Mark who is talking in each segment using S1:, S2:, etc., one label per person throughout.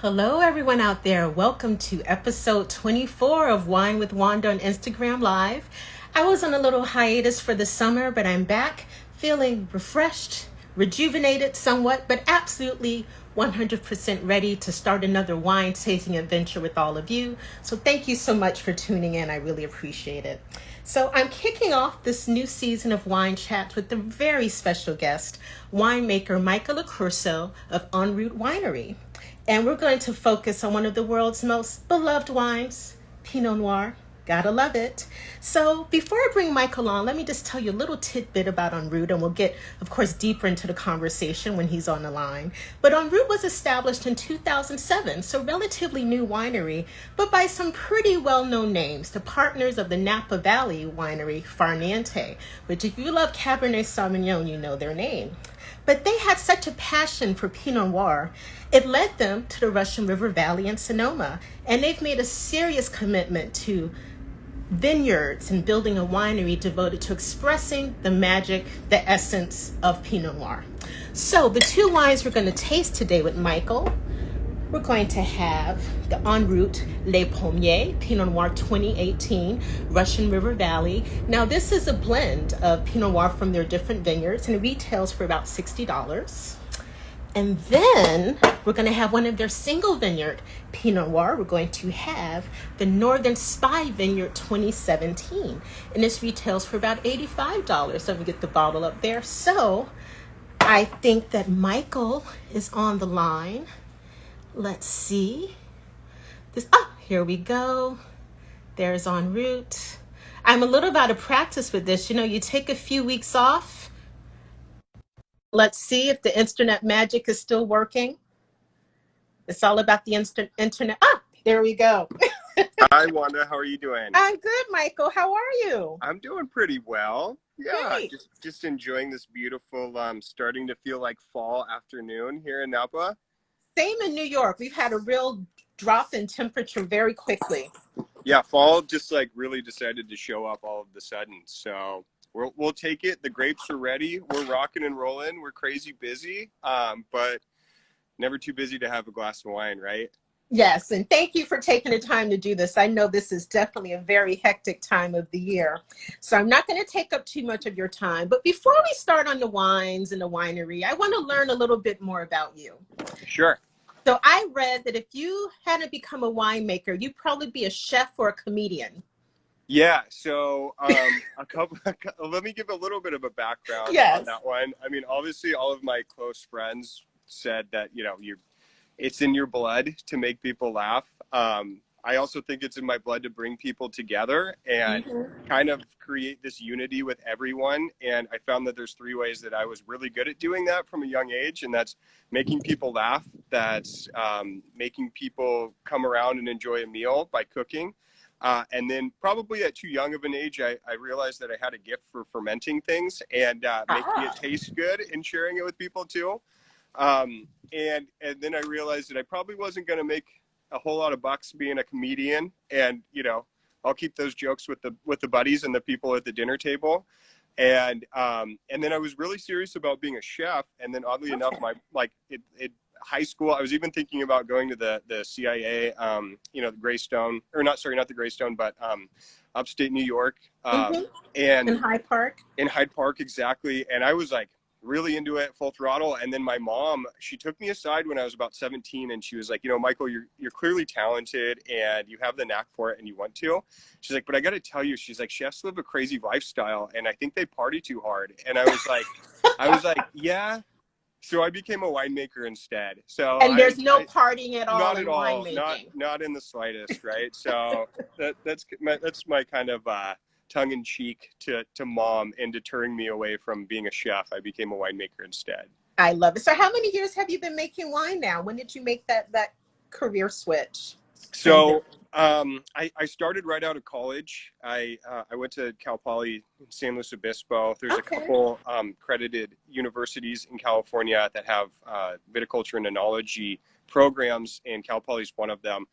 S1: Hello, everyone out there. Welcome to episode 24 of Wine with Wanda on Instagram Live. I was on a little hiatus for the summer, but I'm back feeling refreshed, rejuvenated somewhat, but absolutely 100% ready to start another wine tasting adventure with all of you. So thank you so much for tuning in. I really appreciate it. So I'm kicking off this new season of Wine Chats with a very special guest, winemaker Michael Accurso of EnRoute Winery. And we're going to focus on one of the world's most beloved wines, Pinot Noir. Gotta love it. So before I bring Michael on, let me just tell you a little tidbit about EnRoute, and we'll get, of course, deeper into the conversation when he's on the line. But EnRoute was established in 2007, so relatively new winery, but by some pretty well-known names, the partners of the Napa Valley winery, Farniente, which if you love Cabernet Sauvignon, you know their name. But they had such a passion for Pinot Noir, it led them to the Russian River Valley and Sonoma, and they've made a serious commitment to vineyards and building a winery devoted to expressing the magic, the essence of Pinot Noir. So the two wines we're going to taste today with Michael, we're going to have the EnRoute Les Pumiers Pinot Noir 2018 Russian River Valley. Now this is a blend of Pinot Noir from their different vineyards and it retails for about $60. And then we're going to have one of their single vineyard Pinot Noir. We're going to have the Northern Spy Vineyard 2017. And this retails for about $85. So we get the bottle up there. So I think that Michael is on the line. Let's see. Here we go. There's EnRoute. I'm a little out of practice with this. You know, you take a few weeks off. Let's see if the internet magic is still working. It's all about the internet. There we go.
S2: Hi, Wanda. How are you doing?
S1: I'm good, Michael. How are you?
S2: I'm doing pretty well. Yeah,
S1: Great.
S2: just enjoying this beautiful, starting to feel like fall afternoon here in Napa.
S1: Same in New York. We've had a real drop in temperature very quickly.
S2: Yeah, fall just like really decided to show up all of a sudden. So we'll take it. The grapes are ready. We're rocking and rolling. We're crazy busy, but never too busy to have a glass of wine, right?
S1: Yes, and thank you for taking the time to do this. I know this is definitely a very hectic time of the year, so I'm not going to take up too much of your time. But before we start on the wines and the winery, I want to learn a little bit more about you.
S2: Sure.
S1: So I read that if you hadn't become a winemaker, you'd probably be a chef or a comedian.
S2: Yeah, so let me give a little bit of a background on that one. I mean, obviously, all of my close friends said that, it's in your blood to make people laugh. I also think it's in my blood to bring people together and kind of create this unity with everyone. And I found that there's three ways that I was really good at doing that from a young age. And that's making people laugh. That's making people come around and enjoy a meal by cooking. And then probably at too young of an age, I realized that I had a gift for fermenting things and making it taste good and sharing it with people too. And then I realized that I probably wasn't going to make a whole lot of bucks being a comedian, and I'll keep those jokes with the buddies and the people at the dinner table. And then I was really serious about being a chef. And then oddly enough, high school, I was even thinking about going to the CIA, the Greystone, or not the Greystone, but upstate New York, and
S1: in Hyde Park.
S2: In Hyde Park, exactly. And I was like really into it, full throttle. And then my mom, she took me aside when I was about 17, and she was like, Michael, you're clearly talented and you have the knack for it and you want to. She's like, but I got to tell you, she's like, chefs live a crazy lifestyle and I think they party too hard. And I was like, yeah. So I became a winemaker instead. So
S1: there's no partying at all.
S2: Not at all.
S1: Winemaking.
S2: Not in the slightest, right? So that's my kind of tongue in cheek to mom in deterring me away from being a chef. I became a winemaker instead.
S1: I love it. So how many years have you been making wine now? When did you make that career switch?
S2: So I started right out of college. I went to Cal Poly in San Luis Obispo. There's a couple credited universities in California that have viticulture and enology programs, and Cal Poly is one of them.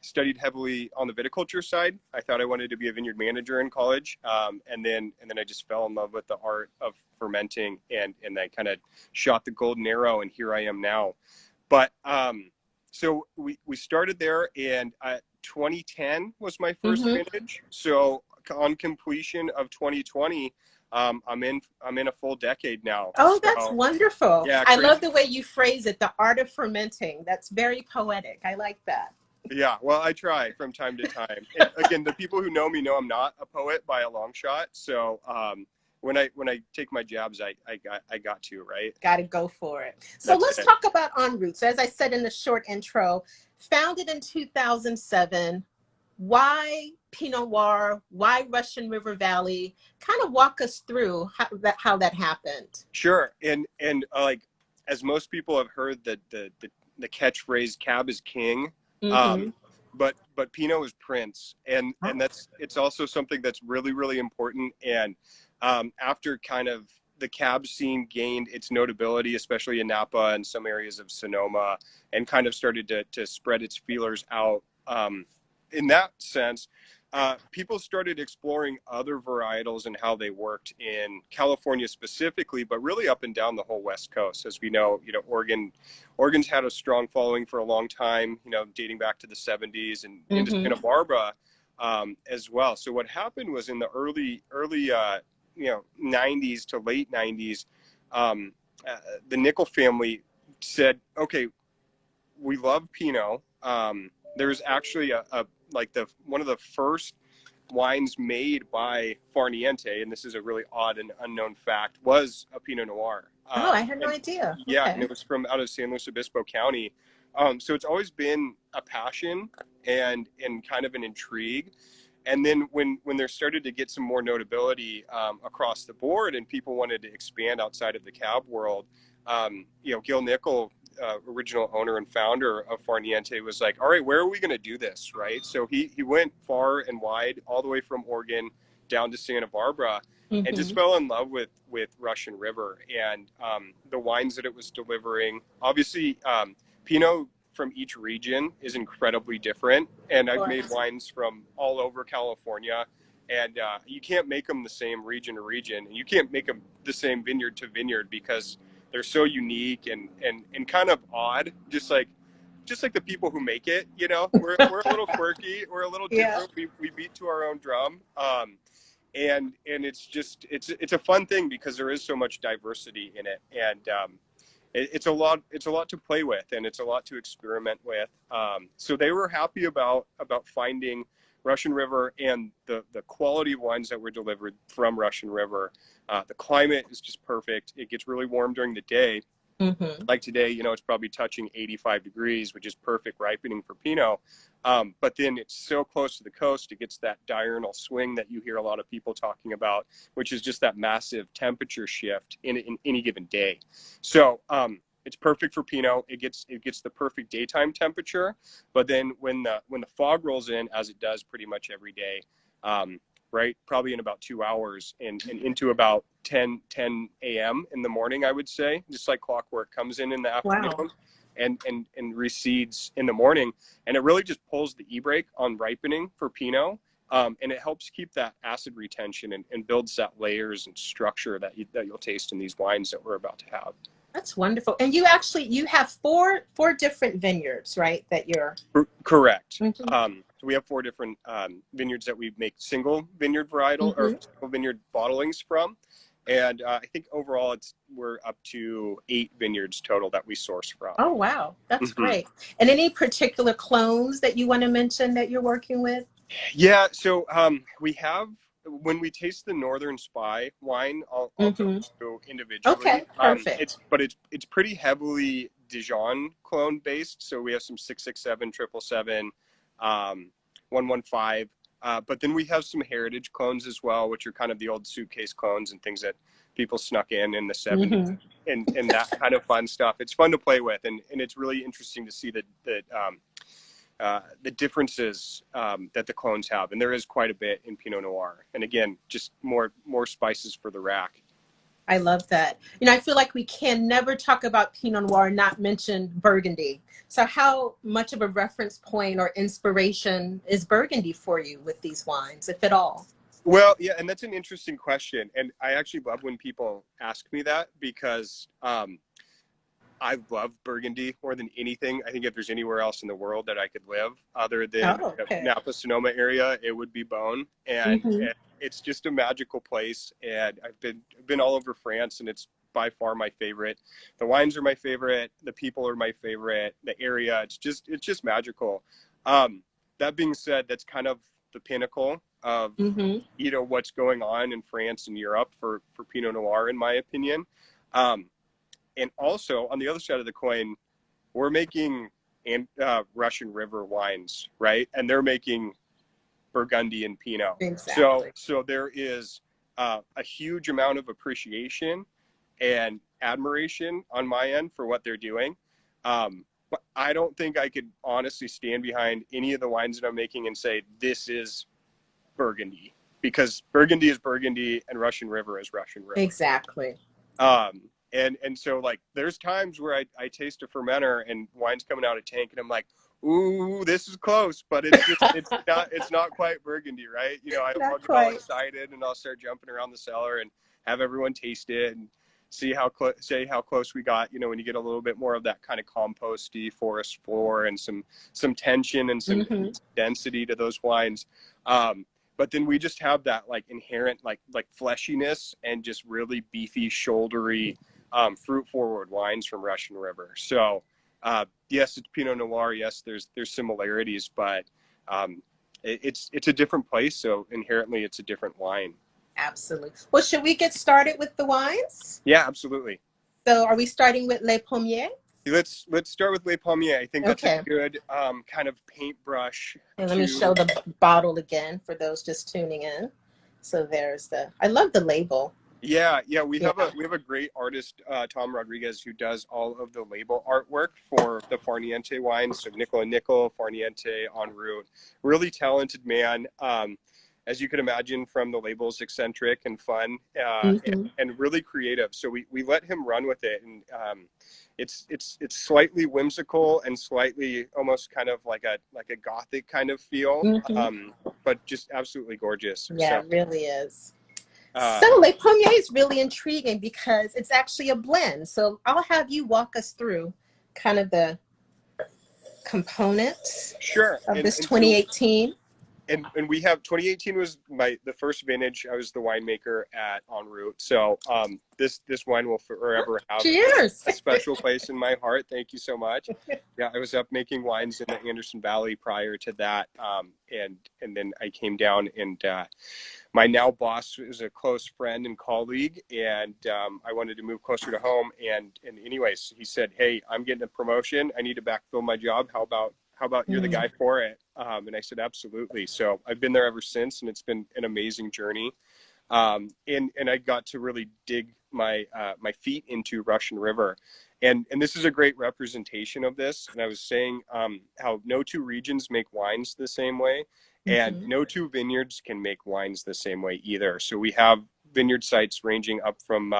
S2: Studied heavily on the viticulture side. I thought I wanted to be a vineyard manager in college, and then I just fell in love with the art of fermenting, and I kind of shot the golden arrow, and here I am now. But So we started there, and 2010 was my first vintage. So on completion of 2020, I'm in a full decade now.
S1: Oh,
S2: so,
S1: that's wonderful.
S2: Yeah,
S1: I love the way you phrase it, the art of fermenting. That's very poetic. I like that.
S2: Yeah, well, I try from time to time. And again, the people who know me know I'm not a poet by a long shot. So when I take my jabs, I got to, right?
S1: Got to go for it. So
S2: That's
S1: let's
S2: it.
S1: talk about EnRoute. So as I said in the short intro, founded in 2007. Why Pinot Noir? Why Russian River Valley? Kind of walk us through how that happened.
S2: Sure. And like, as most people have heard, the catchphrase "Cab is king." But Pinot is Prince, and it's also something that's really, really important. And after kind of the cab scene gained its notability, especially in Napa and some areas of Sonoma, and kind of started to spread its feelers out, in that sense, people started exploring other varietals and how they worked in California specifically, but really up and down the whole West Coast. As we know, Oregon's had a strong following for a long time, dating back to the 70s and into Santa Barbara as well. So what happened was in the early 90s to late 90s, the Nickel family said, okay, we love Pinot. There's actually one of the first wines made by Farniente, and this is a really odd and unknown fact, was a Pinot Noir.
S1: I had no idea.
S2: Yeah,
S1: okay.
S2: And it was from out of San Luis Obispo County. So it's always been a passion and kind of an intrigue. And then when there started to get some more notability across the board, and people wanted to expand outside of the cab world, Gil Nickel, original owner and founder of Farniente, was like, all right, where are we going to do this, right? So he went far and wide, all the way from Oregon down to Santa Barbara, and just fell in love with Russian River and the wines that it was delivering. Obviously, Pinot from each region is incredibly different, and I've made wines from all over California, and you can't make them the same region to region, and you can't make them the same vineyard to vineyard, because they're so unique and kind of odd, just like the people who make it. We're a little quirky, we're a little different. We beat to our own drum, and it's a fun thing because there is so much diversity in it, and it's a lot to play with, and it's a lot to experiment with. So they were happy about finding Russian River and the quality of wines that were delivered from Russian River. The climate is just perfect. It gets really warm during the day. Like today, it's probably touching 85 degrees, which is perfect ripening for Pinot. But then it's so close to the coast, it gets that diurnal swing that you hear a lot of people talking about, which is just that massive temperature shift in any given day. So it's perfect for Pinot. It gets the perfect daytime temperature, but then when the fog rolls in, as it does pretty much every day, right, probably in about 2 hours, and into about 10 a.m. in the morning, I would say, just like clockwork, comes in the afternoon and recedes in the morning, and it really just pulls the e-brake on ripening for Pinot, and it helps keep that acid retention and builds that layers and structure that you'll taste in these wines that we're about to have.
S1: That's wonderful. And you have four different vineyards, right? That you're
S2: correct. So we have 4 different vineyards that we make single vineyard varietal or single vineyard bottlings from, and I think overall we're up to 8 vineyards total that we source from.
S1: Oh wow, that's great. And any particular clones that you want to mention that you're working with?
S2: Yeah, so we have, when we taste the Northern Spy wine, I'll go through individually.
S1: Okay, perfect.
S2: It's pretty heavily Dijon clone based. So we have some 667, 777, 115. But then we have some heritage clones as well, which are kind of the old suitcase clones and things that people snuck in the 70s and that kind of fun stuff. It's fun to play with, and it's really interesting to see the differences that the clones have, and there is quite a bit in Pinot Noir. And again, just more spices for the rack.
S1: I love that. I feel like we can never talk about Pinot Noir and not mention Burgundy. So how much of a reference point or inspiration is Burgundy for you with these wines, if at all?
S2: Well, yeah, and that's an interesting question. And I actually love when people ask me that, because I love Burgundy more than anything. I think if there's anywhere else in the world that I could live other than Napa Sonoma area, it would be Beaune. And it's just a magical place. And I've been all over France, and it's by far my favorite. The wines are my favorite. The people are my favorite. The area, it's just magical. That being said, that's kind of the pinnacle of what's going on in France and Europe for Pinot Noir, in my opinion. And also on the other side of the coin, we're making Russian River wines, right? And they're making Burgundy and Pinot. Exactly. So there is a huge amount of appreciation and admiration on my end for what they're doing. But I don't think I could honestly stand behind any of the wines that I'm making and say, this is Burgundy, because Burgundy is Burgundy and Russian River is Russian River. Exactly. And so like there's times where I taste a fermenter and wine's coming out of tank and I'm like, ooh, this is close, but it's not quite Burgundy, right? I'll get all excited and I'll start jumping around the cellar and have everyone taste it and see how close we got, when you get a little bit more of that kind of composty forest floor and some tension and some density to those wines. But then we just have that like inherent like fleshiness and just really beefy, shouldery, fruit forward wines from Russian River. So yes, it's Pinot Noir. Yes, there's similarities, but it's a different place. So inherently it's a different wine. Absolutely. Well, should we get started with the wines? Yeah, absolutely. So are we starting with Les Pumiers? Let's start with Les Pumiers. I think that's a good kind of paintbrush. And let me show the bottle again for those just tuning in. So I love the label. Yeah, we have a great artist, Tom Rodriguez, who does all of the label artwork for the Farniente wines. So Nickel and Nickel, Farniente, EnRoute. Really talented man. As you can imagine from the labels, eccentric and fun and really creative. So we let him run with it, and it's slightly whimsical and slightly almost kind of like a gothic kind of feel, but just absolutely gorgeous. Yeah, it really is. So Les Pumiers is really intriguing because it's actually a blend. So I'll have you walk us through kind of the components of this 2018. And we have 2018 was the first vintage. I was the winemaker at EnRoute. So this wine will forever have a special place in my heart. Thank you so much. Yeah, I was up making wines in the Anderson Valley prior to that, and then I came down, and my now boss is a close friend and colleague, and I wanted to move closer to home. And anyways, he said, "Hey, I'm getting a promotion. I need to backfill my job. How about you're the guy for it?" And I said, absolutely. So I've been there ever since, and it's been an amazing journey. And I got to really dig my feet into Russian River. And this is a great representation of this. And I was saying how no two regions make wines the same way, and no two vineyards can make wines the same way either. So we have vineyard sites ranging up from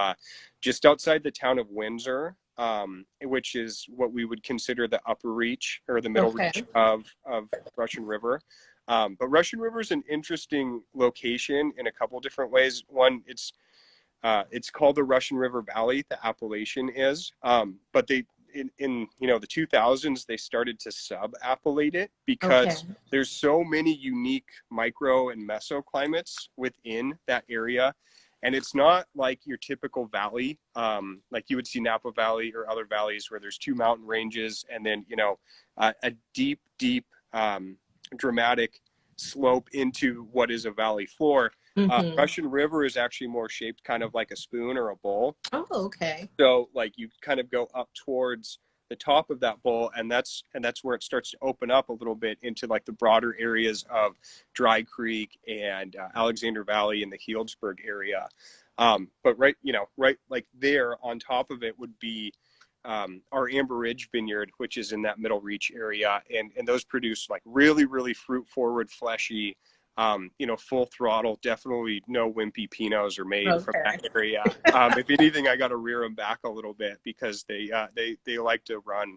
S2: just outside the town of Windsor, which is what we would consider the upper reach or the middle reach of Russian River. But Russian River is an interesting location in a couple different ways. One, it's called the Russian River Valley, the appellation is, but they in the 2000s they started to sub-appellate it because there's so many unique micro and mesoclimates within that area. And it's not like your typical valley, like you would see Napa Valley or other valleys where there's two mountain ranges and then, a deep, dramatic slope into what is a valley floor. Russian River is actually more shaped kind of like a spoon or a bowl. Oh, okay. So like you kind of go up towards the top of that bowl, and that's where it starts to open up a little bit into like the broader areas of Dry Creek and Alexander Valley and the Healdsburg area. But right like there on top of it would be our Amber Ridge vineyard, which is in that middle reach area, and those produce like really, really fruit forward, fleshy, full throttle. Definitely no wimpy Pinots are made from that area. If anything, I got to rear them back a little bit because they like to run,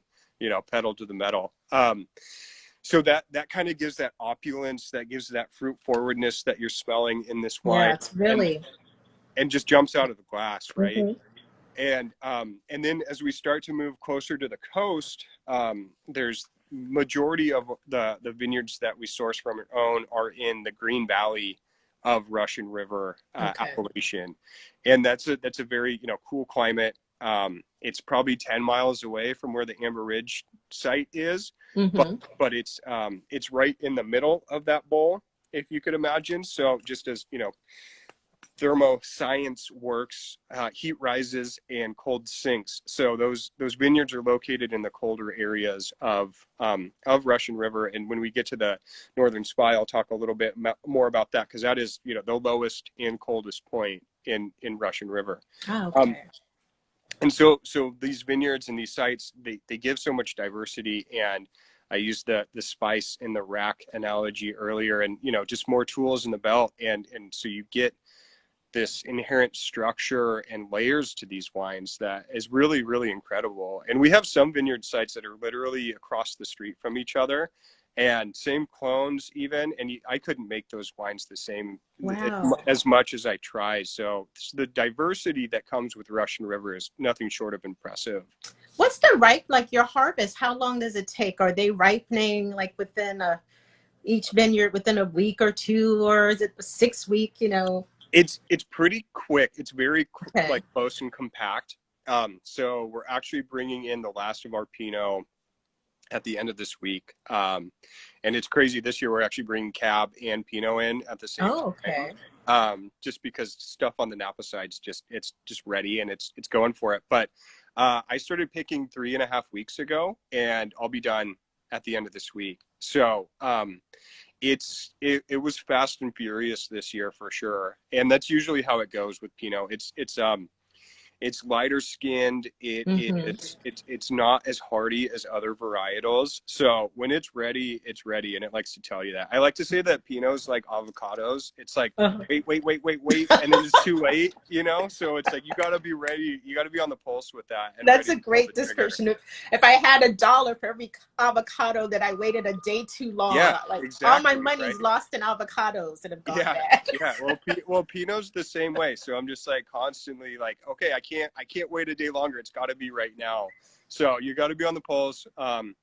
S2: pedal to the metal. So that kind of gives that opulence, that gives that fruit forwardness that you're smelling in this wine. Yeah, it's really and just jumps out of the glass, right? And then as we start to move closer to the coast, there's majority of the vineyards that we source from our own are in the Green Valley of Russian River appellation. And that's a very, cool climate. It's probably 10 miles away from where the Amber Ridge site is, but it's right in the middle of that bowl, if you could imagine. So just as, thermoscience works, heat rises and cold sinks. So those vineyards are located in the colder areas of Russian River. And when we get to the northern spy, I'll talk a little bit more about that, because that is, the lowest and coldest point in Russian River.
S1: Oh, okay.
S2: And so these vineyards and these sites, they give so much diversity. And I used the spice in the rack analogy earlier, and, just more tools in the belt. And so you get this inherent structure and layers to these wines that is really, really incredible. And we have some vineyard sites that are literally across the street from each other, and same clones even. And I couldn't make those wines the same as much as I try. So the diversity that comes with Russian River is nothing short of impressive.
S1: What's the your harvest? How long does it take? Are they ripening within each vineyard within a week or two, or is it a 6 week,
S2: It's pretty quick. It's very close and compact. So we're actually bringing in the last of our Pinot at the end of this week. And it's crazy. This year we're actually bringing Cab and Pinot in at the same time. Just because stuff on the Napa side's it's just ready and it's going for it. But I started picking 3.5 weeks ago, and I'll be done at the end of this week. So it was fast and furious this year for sure. And that's usually how it goes with Pinot. It's lighter skinned. It's not as hardy as other varietals. So when it's ready, and it likes to tell you that. I like to say that Pinot's like avocados. It's like, wait, and then it's too late, So it's like, you got to be ready. You got to be on the pulse with that. And
S1: that's a great description. If I had $1 for every avocado that I waited a day too long, exactly, all my money's lost in avocados that have gone bad.
S2: Well, Pinot's the same way. So I'm just constantly okay, I can't wait a day longer. It's got to be right now. So you got to be on the pulse. And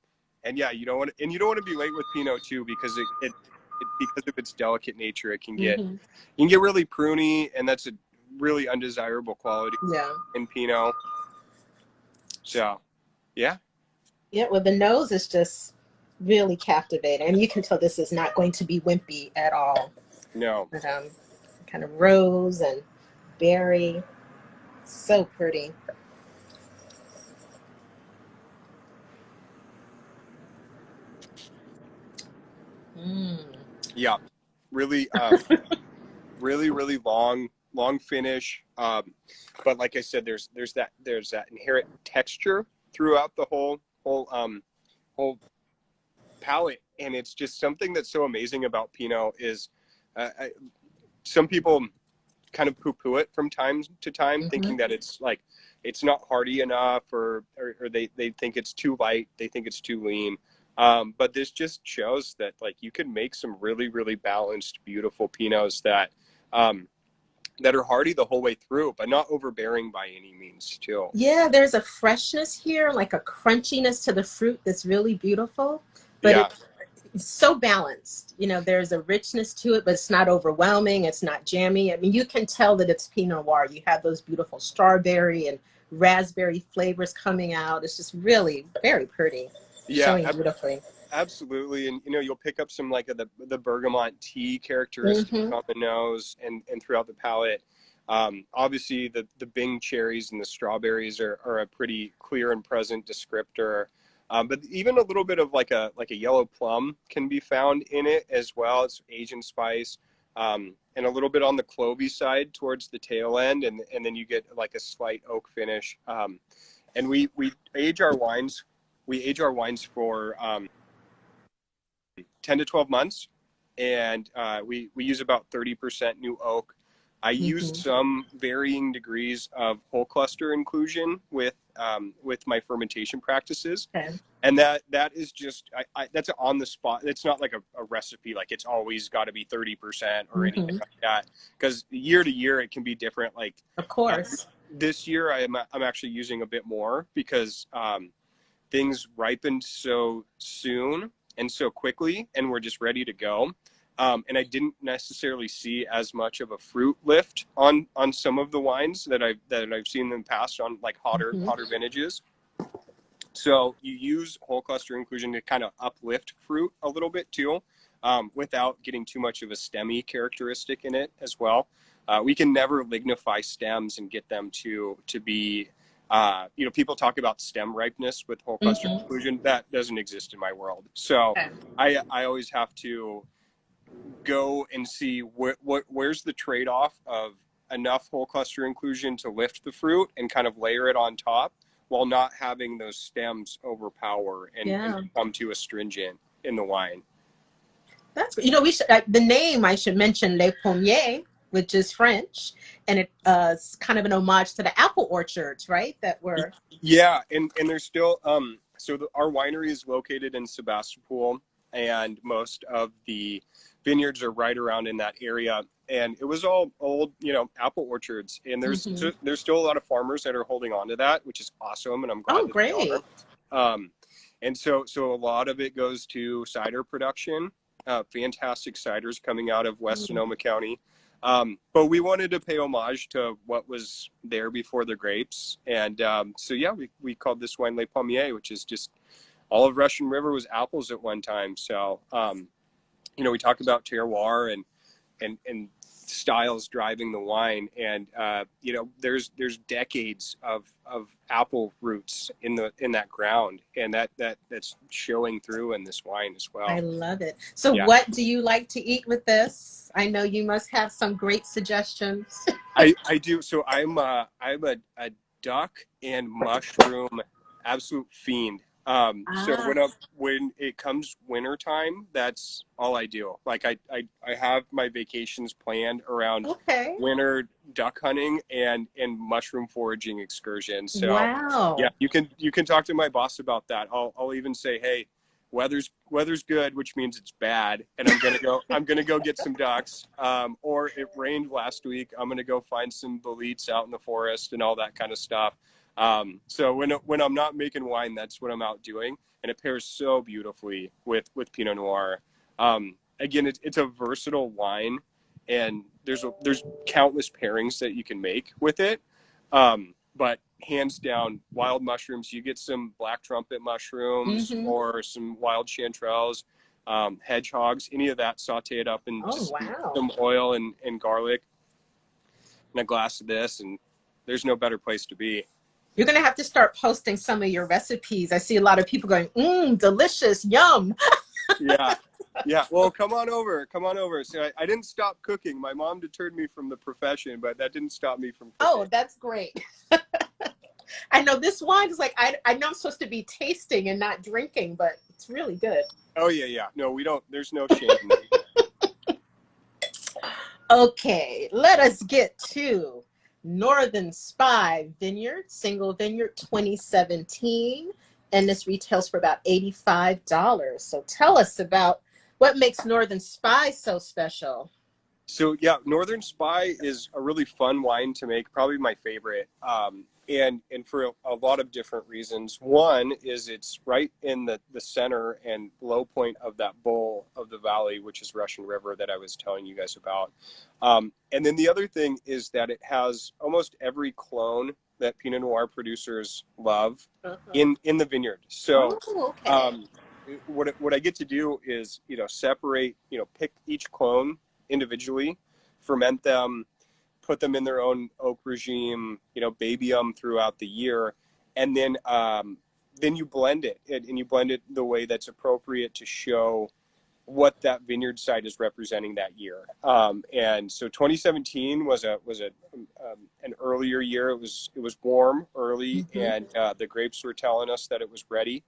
S2: you don't want to be late with Pinot too, because it because of its delicate nature, it can get really pruny, and that's a really undesirable quality in Pinot. So, yeah.
S1: Yeah. Well, the nose is just really captivating, and you can tell this is not going to be wimpy at all.
S2: No.
S1: But, kind of rose and berry. So pretty.
S2: Yeah, really, really long finish. But like I said, there's that inherent texture throughout the whole palate, and it's just something that's so amazing about Pinot is some people kind of poo-poo it from time to time, thinking that it's not hardy enough, or they think it's too light, they think it's too lean. But this just shows that you can make some really, really balanced, beautiful Pinots that are hardy the whole way through, but not overbearing by any means too.
S1: Yeah, there's a freshness here, a crunchiness to the fruit that's really beautiful, but it's so balanced. There's a richness to it, but it's not overwhelming. It's not jammy. I mean, you can tell that it's Pinot Noir. You have those beautiful strawberry and raspberry flavors coming out. It's just really very pretty. Showing beautifully.
S2: Absolutely. And you'll pick up some of the bergamot tea characteristics on the nose and throughout the palate. Obviously the Bing cherries and the strawberries are a pretty clear and present descriptor. But even a little bit of a yellow plum can be found in it as well. It's Asian spice, and a little bit on the clovey side towards the tail end, and then you get a slight oak finish. And we age our wines. We age our wines for 10 to 12 months, and we use about 30% new oak. I use some varying degrees of whole cluster inclusion with my fermentation practices, and that is just that's on the spot. It's not like a recipe, it's always got to be 30% or anything like that, because year to year it can be different.
S1: Of course.
S2: this year I'm actually using a bit more because things ripened so soon and so quickly, and we're just ready to go. And I didn't necessarily see as much of a fruit lift on some of the wines that I've seen in the past on like hotter vintages. So you use whole cluster inclusion to kind of uplift fruit a little bit too, without getting too much of a stemmy characteristic in it as well. We can never lignify stems and get them to be, people talk about stem ripeness with whole cluster inclusion. That doesn't exist in my world. So I always have to go and see where's the trade-off of enough whole cluster inclusion to lift the fruit and kind of layer it on top while not having those stems overpower and become too astringent in the wine.
S1: That's, we should, the name I should mention, Les Pumiers, which is French, and it's kind of an homage to the apple orchards, right? That were.
S2: Yeah, and there's still, our winery is located in Sebastopol, and most of the vineyards are right around in that area. And it was all old, apple orchards. And there's still a lot of farmers that are holding on to that, which is awesome. And I'm glad that
S1: great.
S2: They are. And so a lot of it goes to cider production. Fantastic ciders coming out of West Sonoma County. But we wanted to pay homage to what was there before the grapes. And we called this wine Les Pumiers, which is just all of Russian River was apples at one time. So, we talk about terroir and styles driving the wine, and there's decades of apple roots in that ground, and that's showing through in this wine as well.
S1: I love it. So what do you like to eat with this? I know you must have some great suggestions.
S2: I do. So I'm a duck and mushroom absolute fiend. So when it comes winter time, that's all I do. Like I have my vacations planned around winter duck hunting and mushroom foraging excursions. So yeah, you can talk to my boss about that. I'll even say, hey, weather's good, which means it's bad, and I'm gonna go get some ducks. Or it rained last week, I'm gonna go find some boletes out in the forest and all that kind of stuff. So when I'm not making wine, that's what I'm out doing, and it pairs so beautifully with Pinot Noir. Again, it's a versatile wine, and there's countless pairings that you can make with it. But hands down, wild mushrooms, you get some black trumpet mushrooms or some wild chanterelles, hedgehogs, any of that, saute it up in some oil and garlic and a glass of this, and there's no better place to be.
S1: You're going to have to start posting some of your recipes. I see a lot of people going, delicious, yum.
S2: Yeah. Well, come on over. So I didn't stop cooking. My mom deterred me from the profession, but that didn't stop me from cooking.
S1: Oh, that's great. I know this wine is like, I know I'm supposed to be tasting and not drinking, but it's really good.
S2: Oh, yeah. No, we don't. There's no shame.
S1: Okay, let us get to Northern Spy Vineyard, single vineyard 2017, and this retails for about $85. So tell us about what makes Northern Spy so special.
S2: So yeah, Northern Spy is a really fun wine to make, probably my favorite, and for a lot of different reasons. One is it's right in the center and low point of that bowl of the valley, which is Russian River that I was telling you guys about. And then the other thing is that it has almost every clone that Pinot Noir producers love in the vineyard. So what I get to do is, separate, pick each clone individually, ferment them, put them in their own oak regime, baby them throughout the year, and then you blend it, and you blend it the way that's appropriate to show what that vineyard site is representing that year. And so 2017 was an earlier year. It was warm early, and the grapes were telling us that it was ready.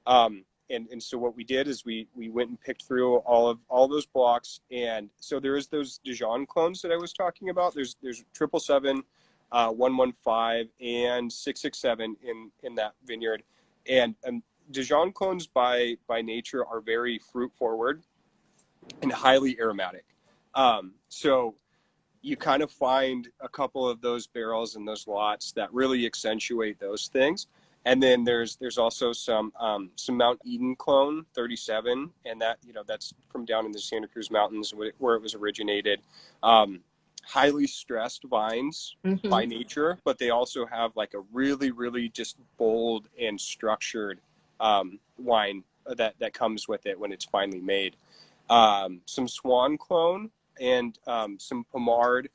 S2: And so what we did is we went and picked through all those blocks. And so there is those Dijon clones that I was talking about. There's 777, 115, and 667 in that vineyard. And Dijon clones by nature are very fruit forward and highly aromatic. So you kind of find a couple of those barrels and those lots that really accentuate those things. And then there's also some Mount Eden clone 37, and that, you know, that's from down in the Santa Cruz Mountains where it was originated. Highly stressed vines by nature, but they also have like a really, really just bold and structured wine that comes with it when it's finally made. Some Swan clone and some Pomard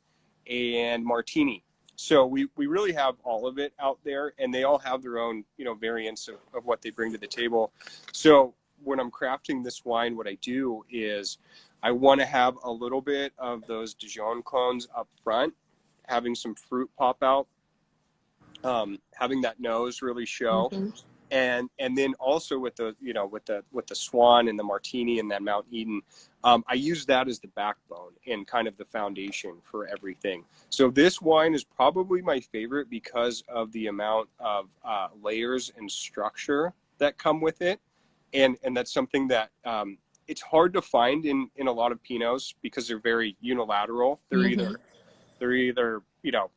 S2: and Martini. So we really have all of it out there, and they all have their own, you know, variants of what they bring to the table. So when I'm crafting this wine, what I do is I want to have a little bit of those Dijon clones up front, having some fruit pop out, having that nose really show. And then also with the, you know, with the Swan and the Martini and that Mount Eden, I use that as the backbone and kind of the foundation for everything. So this wine is probably my favorite because of the amount of layers and structure that come with it. And that's something that it's hard to find in a lot of Pinots because they're very unilateral. They're either, you know,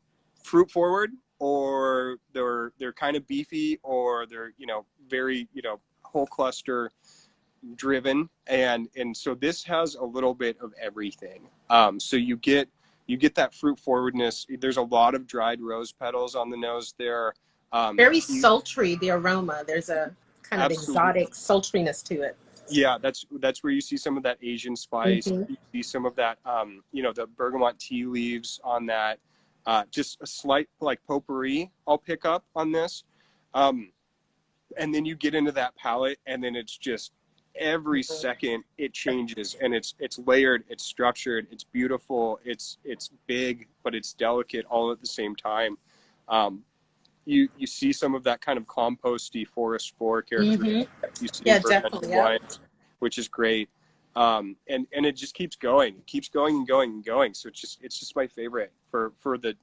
S2: fruit forward, or they're kind of beefy, or they're, you know, very, you know, whole cluster driven. And so this has a little bit of everything. So you get that fruit forwardness. There's a lot of dried rose petals on the nose there.
S1: Very sultry, the aroma. There's a kind of exotic sultriness to it.
S2: Yeah, that's where you see some of that Asian spice. You see some of that, you know, the bergamot tea leaves on that. Just a slight like potpourri I'll pick up on this. And then you get into that palate, and then it's just every second it changes, and it's layered, it's structured, it's beautiful, it's big, but it's delicate all at the same time. You see some of that kind of composty forest floor character you see in fermented wines, which is great. And it just keeps going. It keeps going and going and going. So it's just my favorite for the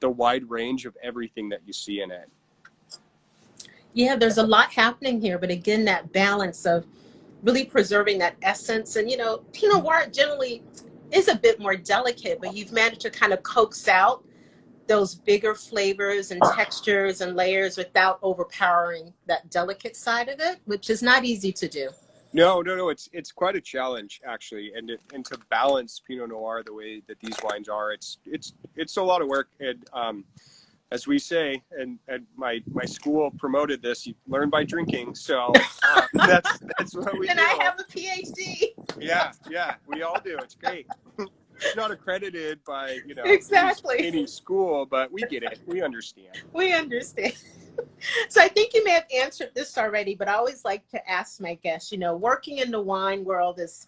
S2: wide range of everything that you see in it.
S1: Yeah, there's a lot happening here, but again, that balance of really preserving that essence. And, you know, Pinot Noir generally is a bit more delicate, but you've managed to kind of coax out those bigger flavors and textures and layers without overpowering that delicate side of it, which is not easy to do.
S2: No, it's quite a challenge actually, and to balance Pinot Noir the way that these wines are, it's a lot of work. And as we say, and my school promoted this, you learn by drinking. So that's what we do.
S1: And I have a PhD.
S2: Yeah, we all do. It's great. It's not accredited by, you know, any school, but we get it. We understand.
S1: So I think you may have answered this already, but I always like to ask my guests, you know, working in the wine world is,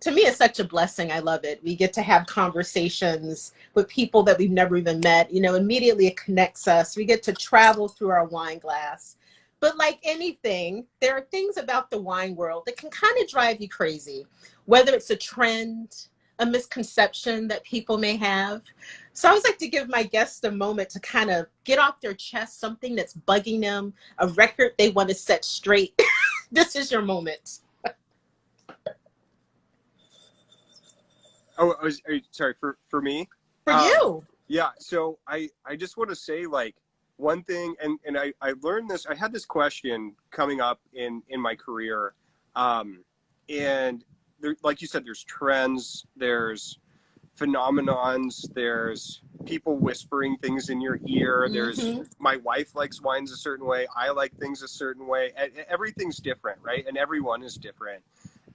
S1: to me, it's such a blessing. I love it. We get to have conversations with people that we've never even met. You know, immediately it connects us. We get to travel through our wine glass. But like anything, there are things about the wine world that can kind of drive you crazy, whether it's a trend, a misconception that people may have. So I always like to give my guests a moment to kind of get off their chest something that's bugging them, a record they want to set straight. This is your moment.
S2: Sorry, for me?
S1: For you.
S2: Yeah, so I just want to say, like, one thing, and I learned this, I had this question coming up in my career, and there, like you said, there's trends, there's phenomenons, there's people whispering things in your ear, there's my wife likes wines a certain way, I like things a certain way, everything's different, right? And everyone is different.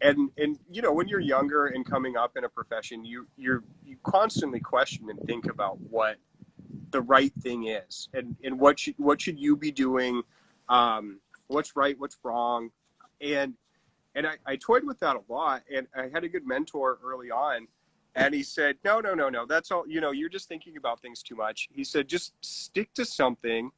S2: And you know, when you're younger and coming up in a profession, you constantly question and think about what the right thing is, and what should you be doing, what's right, what's wrong, and I toyed with that a lot, and I had a good mentor early on, and he said, no, that's all, you know, you're just thinking about things too much. He said, just stick to something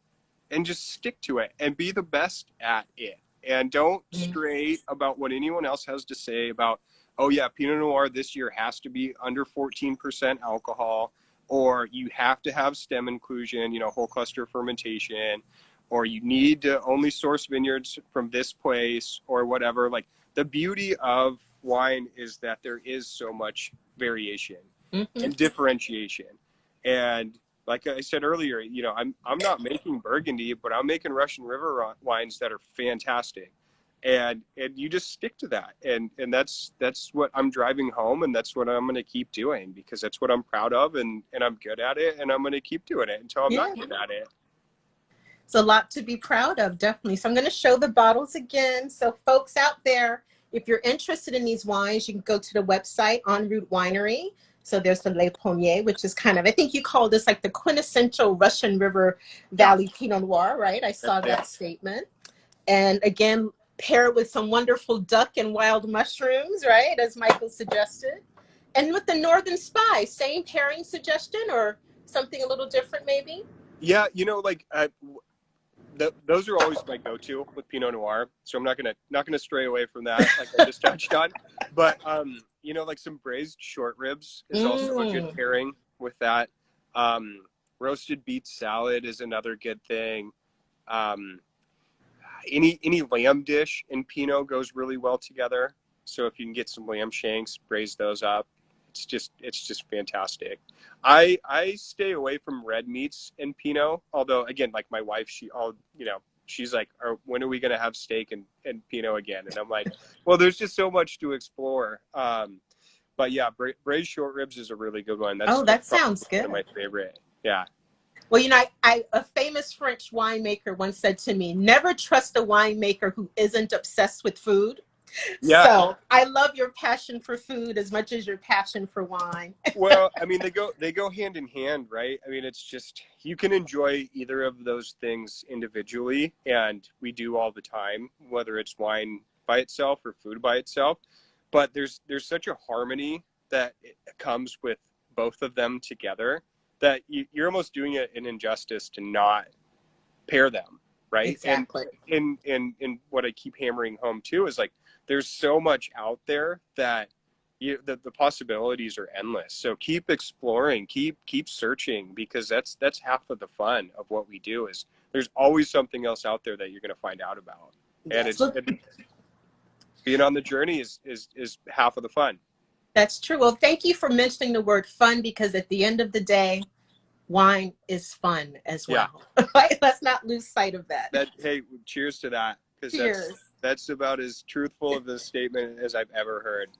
S2: and just stick to it and be the best at it. And don't stray about what anyone else has to say about, oh yeah, Pinot Noir this year has to be under 14% alcohol, or you have to have stem inclusion, you know, whole cluster fermentation, or you need to only source vineyards from this place, or whatever. Like, the beauty of wine is that there is so much variation. and differentiation. And like I said earlier, you know, I'm not making Burgundy, but I'm making Russian River wines that are fantastic. And you just stick to that. And that's what I'm driving home, and that's what I'm going to keep doing, because that's what I'm proud of, and I'm good at it, and I'm going to keep doing it until I'm not good at it.
S1: It's a lot to be proud of, definitely. So I'm going to show the bottles again. So folks out there, if you're interested in these wines, you can go to the website, EnRoute Winery. So there's the Les Pumiers, which is kind of, I think you call this like the quintessential Russian River Valley Pinot Noir, right? I saw that statement. And again, pair with some wonderful duck and wild mushrooms, right? As Michael suggested. And with the Northern Spice, same pairing suggestion or something a little different maybe?
S2: Yeah, you know, like those are always my go-to with Pinot Noir. So I'm not gonna stray away from that, like I just touched on. But you know, like some braised short ribs is also a good pairing with that. Roasted beet salad is another good thing. Any lamb dish in Pinot goes really well together. So if you can get some lamb shanks, braise those up, it's just fantastic. I stay away from red meats in Pinot, although again, like my wife, she's like, when are we going to have steak and Pinot again? And I'm like, well, there's just so much to explore. But yeah, braised short ribs is a really good one.
S1: That sounds good.
S2: One of my favorite. Yeah.
S1: Well, you know, a famous French winemaker once said to me, never trust a winemaker who isn't obsessed with food. Yeah. So I love your passion for food as much as your passion for wine.
S2: Well, I mean, they go hand in hand, right? I mean, it's just, you can enjoy either of those things individually, and we do all the time, whether it's wine by itself or food by itself. But there's such a harmony that comes with both of them together that you're almost doing it an injustice to not pair them, right?
S1: Exactly.
S2: And what I keep hammering home too is like, there's so much out there that the possibilities are endless. So keep exploring, keep searching, because that's half of the fun of what we do. Is there's always something else out there that you're going to find out about. Yes. And being on the journey is half of the fun.
S1: That's true. Well, thank you for mentioning the word fun, because at the end of the day, wine is fun as well. Yeah. Right? Let's not lose sight of that.
S2: Hey, cheers to that. Cheers. That's about as truthful of a statement as I've ever heard.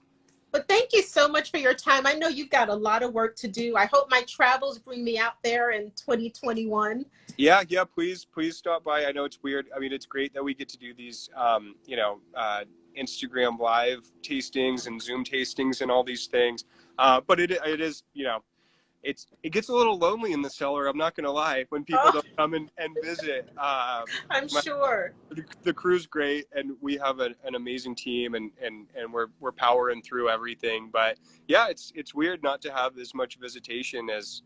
S1: But thank you so much for your time. I know you've got a lot of work to do. I hope my travels bring me out there in 2021.
S2: Yeah, please stop by. I know it's weird. I mean, it's great that we get to do these, Instagram live tastings and Zoom tastings and all these things. But it is, it gets a little lonely in the cellar. I'm not going to lie, when people don't come and visit.
S1: I'm sure
S2: the crew's great, and we have an amazing team, and we're powering through everything. But yeah, it's weird not to have as much visitation as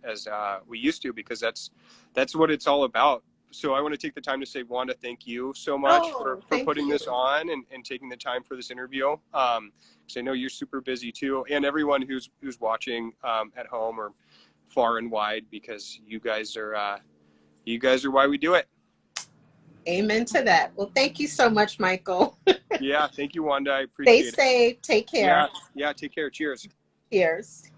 S2: we used to, because that's what it's all about. So I want to take the time to say, Wanda, thank you so much for putting this on and taking the time for this interview. Because I know you're super busy too, and everyone who's watching at home or far and wide, because you guys are why we do it.
S1: Amen to that. Well, thank you so much, Michael.
S2: Yeah, thank you, Wanda. I appreciate it.
S1: Stay safe. Take care.
S2: Yeah, take care. Cheers.
S1: Cheers.